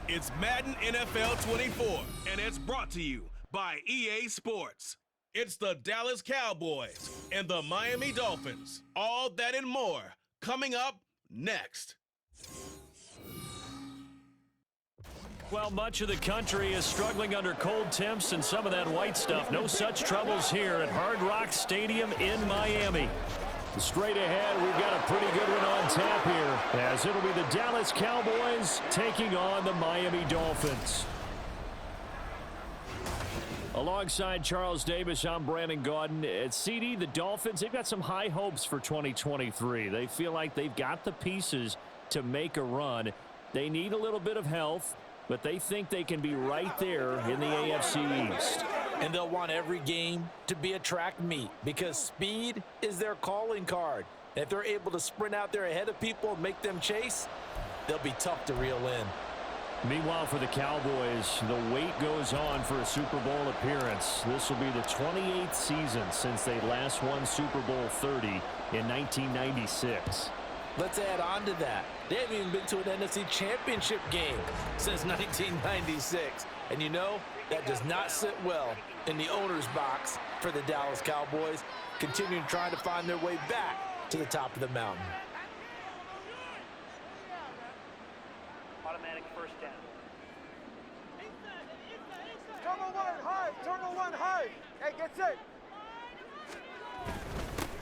It's Madden NFL 24, and it's brought to you by EA Sports. It's the Dallas Cowboys and the Miami Dolphins. All that and more coming up next. Well, much of the country is struggling under cold temps and some of that white stuff. No such troubles here at Hard Rock Stadium in Miami. Straight ahead, we've got a pretty good one on tap here, as it'll be the Dallas Cowboys taking on the Miami Dolphins. Alongside Charles Davis, I'm Brandon Gaudin. At CD, the Dolphins, they've got some high hopes for 2023. They feel like they've got the pieces to make a run. They need a little bit of health, but they think they can be right there in the AFC East. And they'll want every game to be a track meet because speed is their calling card. And if they're able to sprint out there ahead of people and make them chase, they'll be tough to reel in. Meanwhile, for the Cowboys, the wait goes on for a Super Bowl appearance. This will be the 28th season since they last won Super Bowl 30 in 1996. Let's add on to that. They haven't even been to an NFC Championship game since 1996. And you know, that does not sit well in the owner's box for the Dallas Cowboys, continuing trying to find their way back to the top of the mountain. Automatic first down. Turn one high. Hey, get set.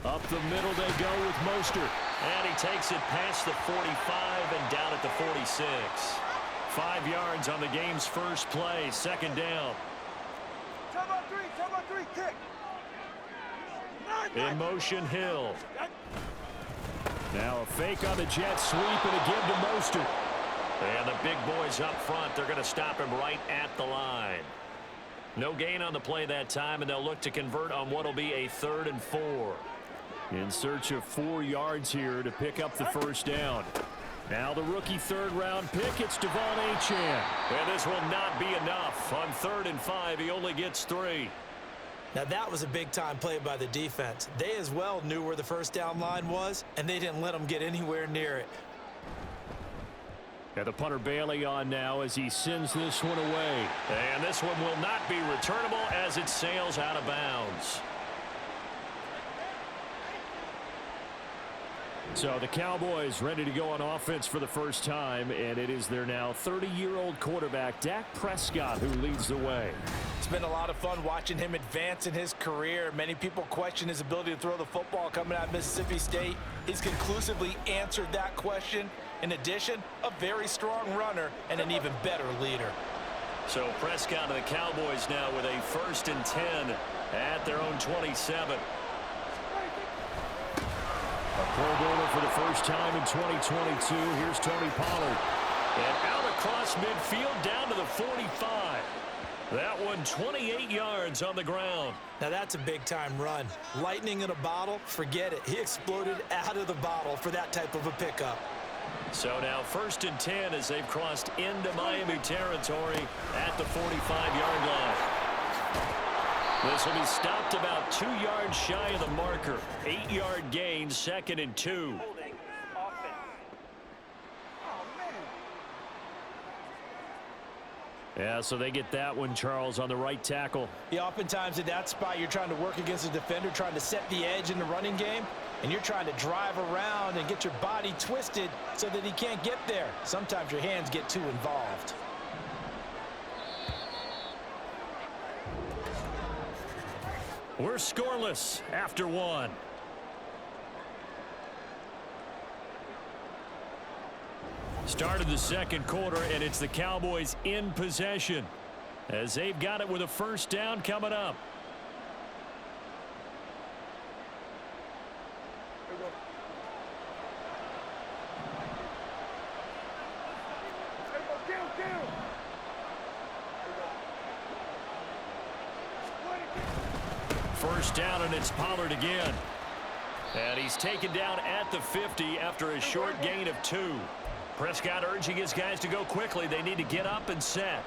Up the middle they go with Mostert. And he takes it past the 45 and down at the 46. 5 yards on the game's first play, second down. Time on three, kick. In motion, Hill. Now a fake on the jet sweep and a give to Mostert. And the big boys up front, they're going to stop him right at the line. No gain on the play that time, and they'll look to convert on what will be a 3rd and 4. In search of 4 yards here to pick up the first down. Now the rookie third-round pick, it's Devon Achane. And this will not be enough. On 3rd and 5, he only gets 3. Now that was a big-time play by the defense. They as well knew where the first down line was, and they didn't let them get anywhere near it. And the punter Bailey on now as he sends this one away. And this one will not be returnable as it sails out of bounds. So the Cowboys ready to go on offense for the first time, and it is their now 30-year-old quarterback, Dak Prescott, who leads the way. It's been a lot of fun watching him advance in his career. Many people question his ability to throw the football coming out of Mississippi State. He's conclusively answered that question. In addition, a very strong runner and an even better leader. So Prescott and the Cowboys now with a 1st and 10 at their own 27. A Pro Bowler for the first time in 2022. Here's Tony Pollard. And out across midfield down to the 45. That one 28 yards on the ground. Now that's a big-time run. Lightning in a bottle, forget it. He exploded out of the bottle for that type of a pickup. So now 1st and 10 as they've crossed into Miami territory at the 45-yard line. This will be stopped about 2 yards shy of the marker. 8-yard gain, 2nd and 2. Yeah, so they get that one, Charles, on the right tackle. Yeah, oftentimes at that spot, you're trying to work against a defender, trying to set the edge in the running game, and you're trying to drive around and get your body twisted so that he can't get there. Sometimes your hands get too involved. We're scoreless after 1. Started the second quarter, and it's the Cowboys in possession as they've got it with a first down coming up. First down, and it's Pollard again. And he's taken down at the 50 after a short gain of 2. Prescott urging his guys to go quickly. They need to get up and set.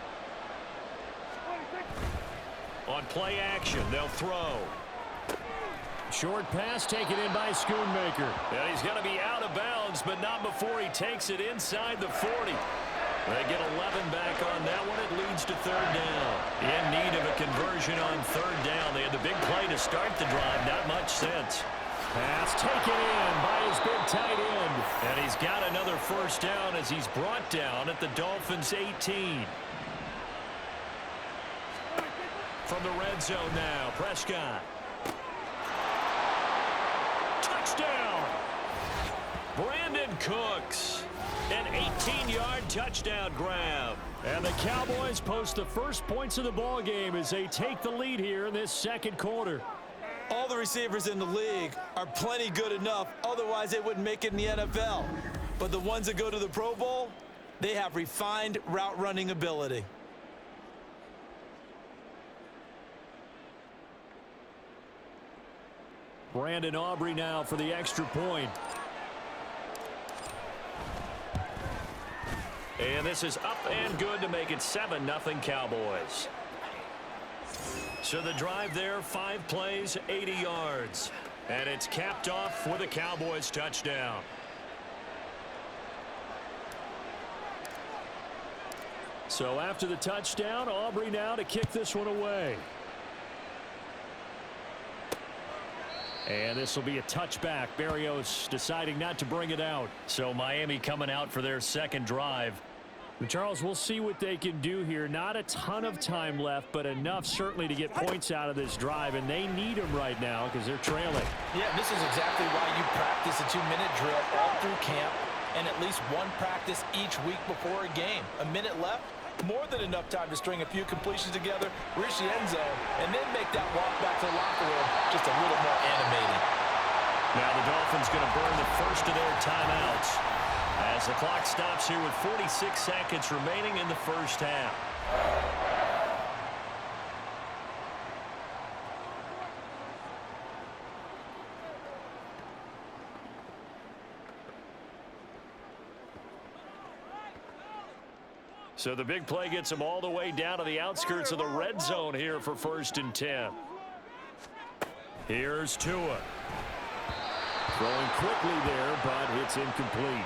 On play action, they'll throw. Short pass taken in by Schoonmaker. And he's going to be out of bounds, but not before he takes it inside the 40. They get 11 back on that one. It leads to third down. In need of a conversion on third down. They had the big play to start the drive. Not much sense. Pass taken in by his big tight end. And he's got another first down as he's brought down at the Dolphins' 18. From the red zone now, Prescott. Touchdown! Brandon Cooks. An 18-yard touchdown grab. And the Cowboys post the first points of the ball game as they take the lead here in this second quarter. All the receivers in the league are plenty good enough, otherwise they wouldn't make it in the NFL. But the ones that go to the Pro Bowl, they have refined route running ability. Brandon Aubrey now for the extra point. And this is up and good to make it 7-0 Cowboys. So the drive there, 5 plays, 80 yards. And it's capped off with a Cowboys touchdown. So after the touchdown, Aubrey now to kick this one away. And this will be a touchback. Berrios deciding not to bring it out. So Miami coming out for their second drive. Charles, we'll see what they can do here. Not a ton of time left, but enough certainly to get points out of this drive, and they need them right now because they're trailing. Yeah, this is exactly why you practice a 2-minute drill all through camp and at least one practice each week before a game. A minute left, more than enough time to string a few completions together, reach the end zone, and then make that walk back to the locker room just a little more animated. Now the Dolphins going to burn the first of their timeouts as the clock stops here with 46 seconds remaining in the first half. So the big play gets them all the way down to the outskirts of the red zone here for 1st and 10. Here's Tua. Throwing quickly there, but it's incomplete.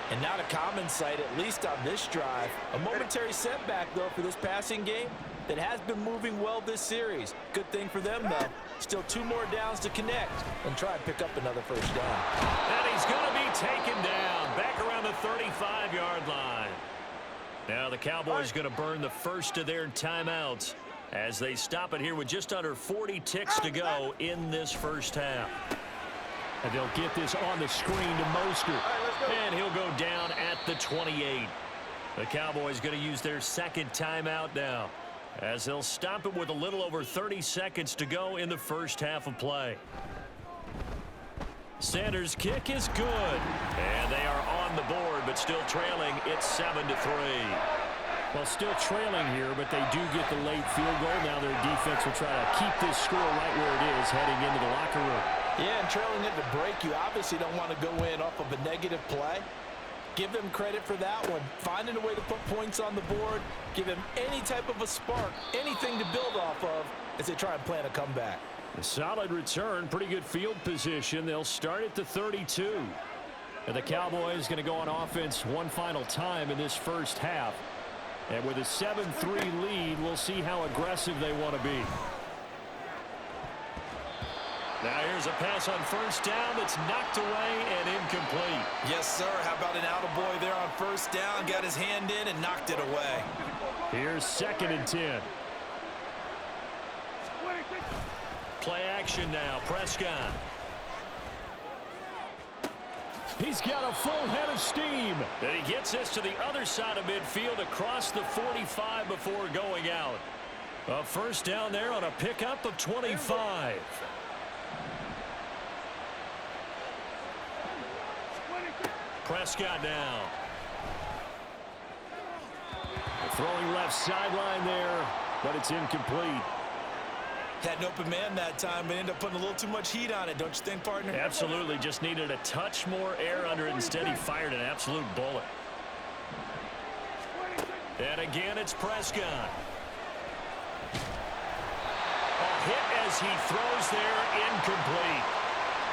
And not a common sight, at least on this drive. A momentary setback, though, for this passing game that has been moving well this series. Good thing for them, though. Still 2 more downs to connect and try and pick up another first down. And he's going to be taken down back around the 35-yard line. Now the Cowboys going to burn the first of their timeouts as they stop it here with just under 40 ticks to go in this first half. And they'll get this on the screen to Mostert. And he'll go down at the 28. The Cowboys going to use their second timeout now as they'll stop it with a little over 30 seconds to go in the first half of play. Sanders' kick is good. And they are on the board, but still trailing. It's 7-3. Well, still trailing here, but they do get the late field goal. Now their defense will try to keep this score right where it is heading into the locker room. Yeah, and trailing at the break, you obviously don't want to go in off of a negative play. Give them credit for that one. Finding a way to put points on the board. Give them any type of a spark, anything to build off of as they try and plan a comeback. A solid return, pretty good field position. They'll start at the 32. And the Cowboys going to go on offense one final time in this first half. And with a 7-3 lead, we'll see how aggressive they want to be. Now here's a pass on first down that's knocked away and incomplete. Yes, sir. How about an attaboy there on first down? Got his hand in and knocked it away. Here's 2nd and 10. Play action now. Prescott. He's got a full head of steam. And he gets this to the other side of midfield across the 45 before going out. A first down there on a pickup of 25. Prescott now. Throwing left sideline there, but it's incomplete. Had an open man that time, but ended up putting a little too much heat on it, don't you think, partner? Absolutely. Just needed a touch more air under it. Instead, he fired an absolute bullet. And again, it's Prescott. A hit as he throws there, incomplete.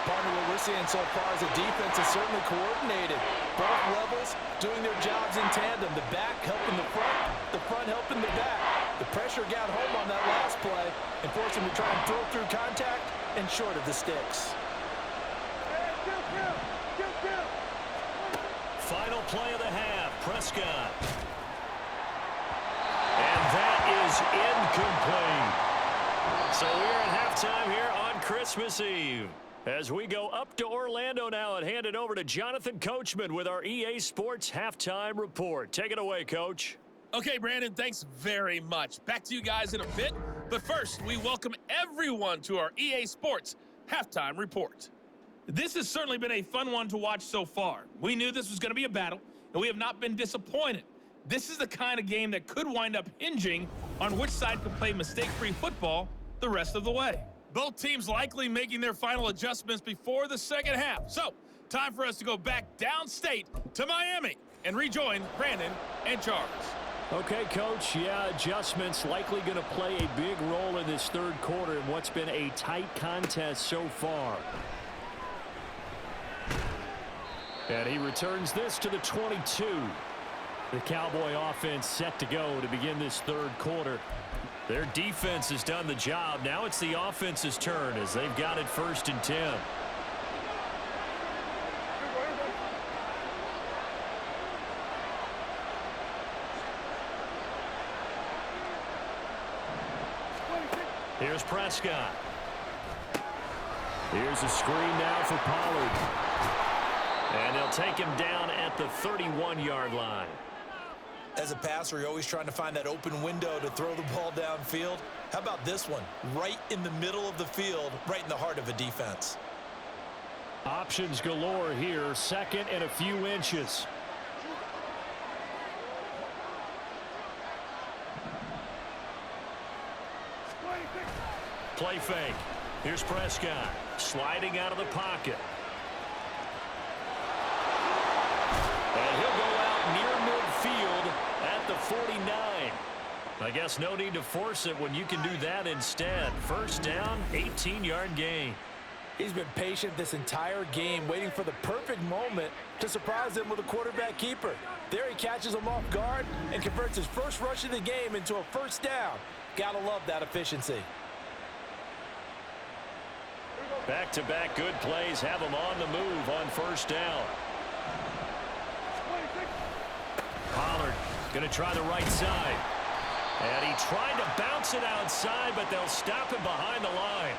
Partner, what we're we're seeing so far as a defense is certainly coordinated. Both levels doing their jobs in tandem. The back helping the front helping the back. The pressure got home on that last play and forced him to try and throw through contact and short of the sticks. Final play of the half, Prescott. And that is incomplete. So we're at halftime here on Christmas Eve. As we go up to Orlando now and hand it over to Jonathan Coachman with our EA Sports Halftime Report. Take it away, Coach. Okay, Brandon, thanks very much. Back to you guys in a bit. But first, we welcome everyone to our EA Sports Halftime Report. This has certainly been a fun one to watch so far. We knew this was going to be a battle, and we have not been disappointed. This is the kind of game that could wind up hinging on which side can play mistake-free football the rest of the way. Both teams likely making their final adjustments before the second half. So, time for us to go back downstate to Miami and rejoin Brandon and Charles. Okay, Coach, yeah, adjustments likely going to play a big role in this third quarter in what's been a tight contest so far. And he returns this to the 22. The Cowboy offense set to go to begin this third quarter. Their defense has done the job. Now it's the offense's turn as they've got it 1st and 10. Here's Prescott. Here's a screen now for Pollard. And they'll take him down at the 31-yard line. As a passer, you're always trying to find that open window to throw the ball downfield. How about this one? Right in the middle of the field, right in the heart of a defense. Options galore here. 2nd and a few inches. Play fake. Here's Prescott sliding out of the pocket. And he'll go out near midfield at the 49. I guess no need to force it when you can do that instead. 1st down, 18-yard gain. He's been patient this entire game, waiting for the perfect moment to surprise him with a quarterback keeper. There he catches him off guard and converts his first rush of the game into a 1st down. Gotta love that efficiency. Back-to-back good plays have him on the move on 1st down. Pollard going to try the right side. And he tried to bounce it outside, but they'll stop him behind the line.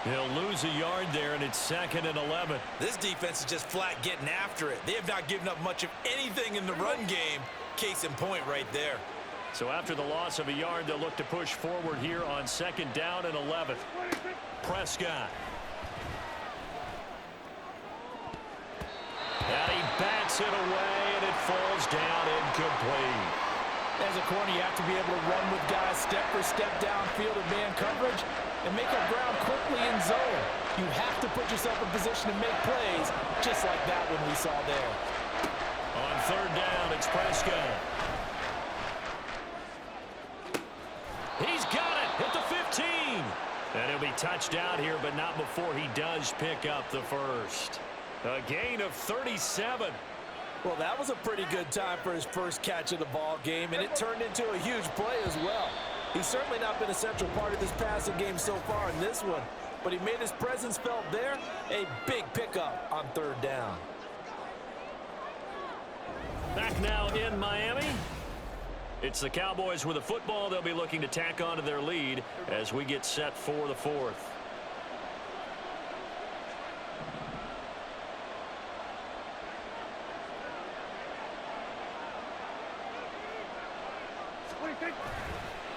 He'll lose a yard there, and it's 2nd and 11. This defense is just flat getting after it. They have not given up much of anything in the run game. Case in point right there. So after the loss of a yard, they'll look to push forward here on 2nd down and 11. Prescott. And he bats it away, and it falls down incomplete. As a corner, you have to be able to run with guys step for step downfield in man coverage and make up ground quickly in zone. You have to put yourself in position to make plays, just like that one we saw there. On 3rd down, it's Prescott. He's got it at the 15. And he'll be touched out here, but not before he does pick up the 1st. A gain of 37. Well, that was a pretty good time for his first catch of the ball game, and it turned into a huge play as well. He's certainly not been a central part of this passing game so far in this one, but he made his presence felt there. A big pickup on 3rd down. Back now in Miami. It's the Cowboys with the football. They'll be looking to tack on to their lead as we get set for the 4th.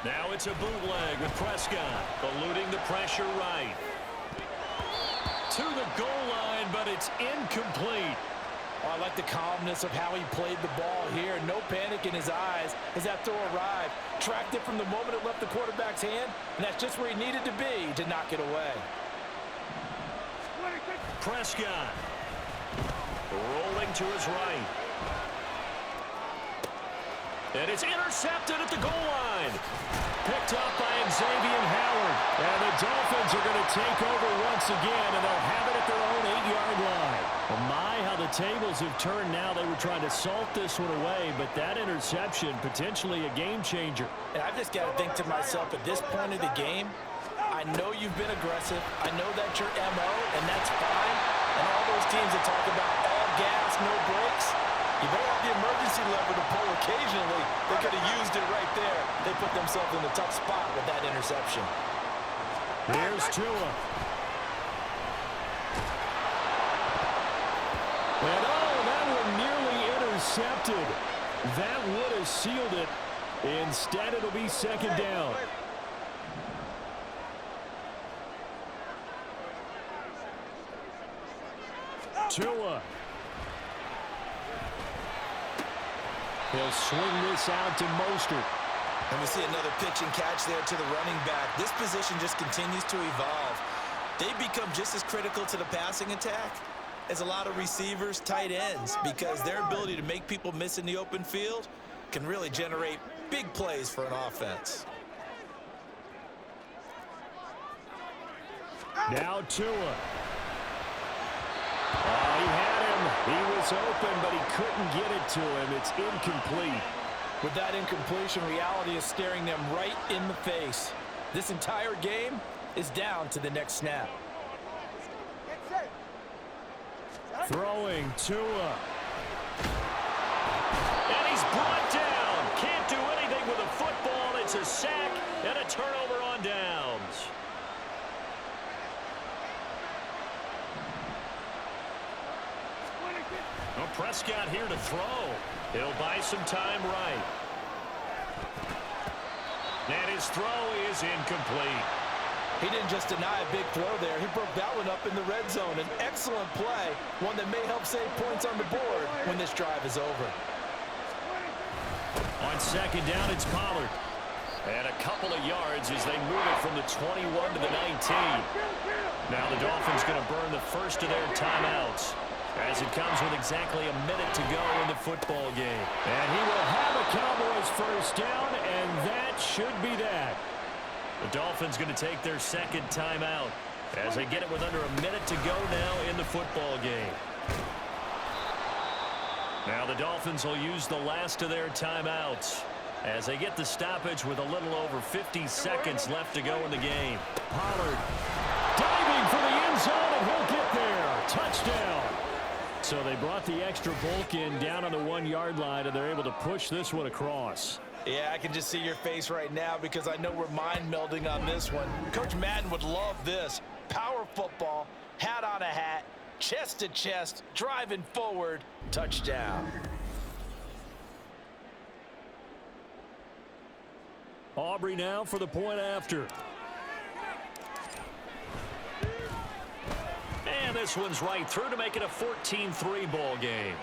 Now it's a bootleg with Prescott, eluding the pressure right. To the goal line, but it's incomplete. Oh, I like the calmness of how he played the ball here. No panic in his eyes as that throw arrived. Tracked it from the moment it left the quarterback's hand, and that's just where he needed to be to knock it away. Prescott rolling to his right. And it's intercepted at the goal line. Picked up by Xavier Howard. And the Dolphins are going to take over once again, and they'll have it at their own 8-yard line. tables have turned now. They were trying to salt this one away, but that interception, potentially a game changer. And I've just got to think to myself, at this point of the game, I know you've been aggressive. I know that's your MO, and that's fine. And all those teams that talk about all gas, no brakes, you better have the emergency lever to pull occasionally. They could have used it right there. They put themselves in a tough spot with that interception. Here's Tua. And oh, that one nearly intercepted. That would have sealed it. Instead, it'll be second down. Tua. He'll swing this out to Mostert. And we see another pitch and catch there to the running back. This position just continues to evolve. They become just as critical to the passing attack as a lot of receivers, tight ends, because their ability to make people miss in the open field can really generate big plays for an offense. Now Tua. Oh, he had him. He was open, but he couldn't get it to him. It's incomplete. With that incompletion, reality is staring them right in the face. This entire game is down to the next snap. Throwing Tua. And he's brought down. Can't do anything with a football. It's a sack and a turnover on downs. Well, Prescott here to throw. He'll buy some time right. And his throw is incomplete. He didn't just deny a big throw there. He broke that one up in the red zone. An excellent play, one that may help save points on the board when this drive is over. On second down, it's Pollard. And a couple of yards as they move it from the 21 to the 19. Now the Dolphins going to burn the first of their timeouts as it comes with exactly a minute to go in the football game. And he will have a Cowboys first down, and that should be that. The Dolphins going to take their second timeout as they get it with under a minute to go now in the football game. Now the Dolphins will use the last of their timeouts as they get the stoppage with a little over 50 seconds left to go in the game. Pollard diving for the end zone, and he'll get there. Touchdown. So they brought the extra bulk in down on the 1 yard line, and they're able to push this one across. Yeah, I can just see your face right now because I know we're mind melding on this one. Coach Madden would love this. Power football, hat on a hat, chest to chest, driving forward, touchdown. Aubrey now for the point after. And this one's right through to make it a 14-3 ball game.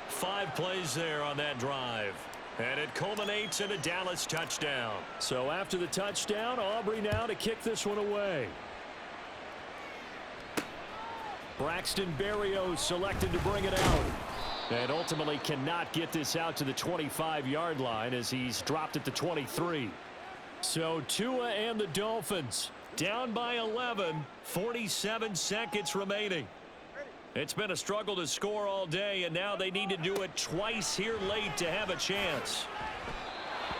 5 plays there on that drive. And it culminates in a Dallas touchdown. So after the touchdown, Aubrey now to kick this one away. Braxton Berrios selected to bring it out. And ultimately cannot get this out to the 25-yard line as he's dropped at the 23. So Tua and the Dolphins down by 11, 47 seconds remaining. It's been a struggle to score all day, and now they need to do it twice here late to have a chance.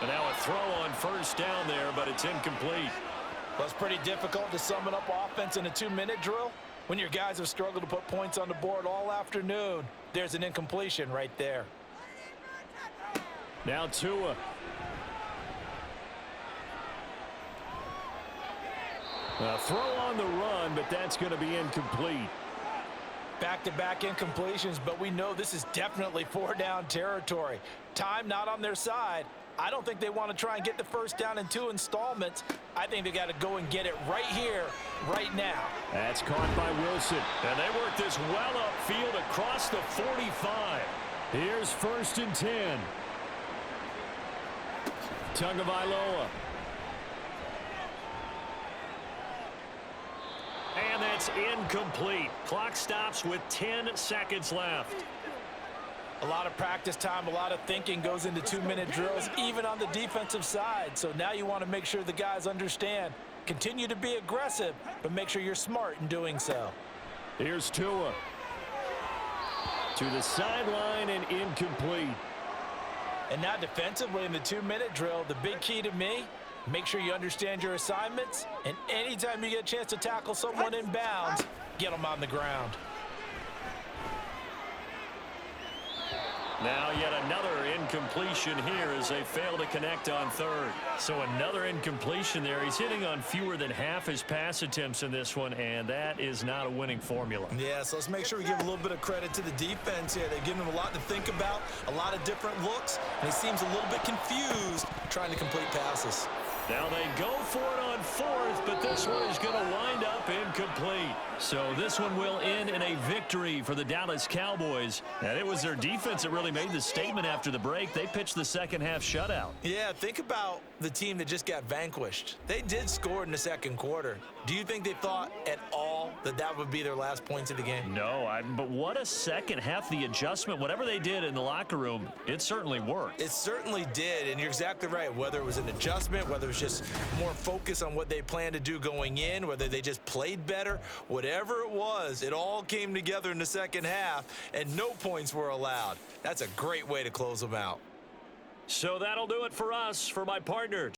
And now a throw on first down there, but it's incomplete. Well, it's pretty difficult to sum it up offense in a 2-minute drill when your guys have struggled to put points on the board all afternoon. There's an incompletion right there. Now Tua. A throw on the run, but that's going to be incomplete. Back-to-back incompletions, but we know this is definitely 4-down territory. Time not on their side. I don't think they want to try and get the first down in 2 installments. I think they got to go and get it right here, right now. That's caught by Wilson. And they work this well upfield across the 45. Here's 1st and 10. Tagovailoa. And that's incomplete. Clock stops with 10 seconds left. A lot of practice time, a lot of thinking goes into 2-minute drills, even on the defensive side. So now you want to make sure the guys understand. Continue to be aggressive, but make sure you're smart in doing so. Here's Tua. To the sideline and incomplete. And now defensively in the 2-minute drill, the big key to me, make sure you understand your assignments, and anytime you get a chance to tackle someone in bounds, get them on the ground. Now yet another incompletion here as they fail to connect on third. So another incompletion there. He's hitting on fewer than half his pass attempts in this one, and that is not a winning formula. Yeah, so let's make sure we give a little bit of credit to the defense here. They've given him a lot to think about, a lot of different looks, and he seems a little bit confused trying to complete passes. Now they go for it on fourth, but this one is going to wind up incomplete. So this one will end in a victory for the Dallas Cowboys. And it was their defense that really made the statement after the break. They pitched the second half shutout. Yeah, think about the team that just got vanquished. They did score in the second quarter. Do you think they thought at all that that would be their last points of the game? No, but what a second half. The adjustment, whatever they did in the locker room, it certainly worked. It certainly did, and you're exactly right. Whether it was an adjustment, whether it was just more focus on what they planned to do going in, whether they just played better, whatever it was, it all came together in the second half, and no points were allowed. That's a great way to close them out. So that'll do it for us. For my partner,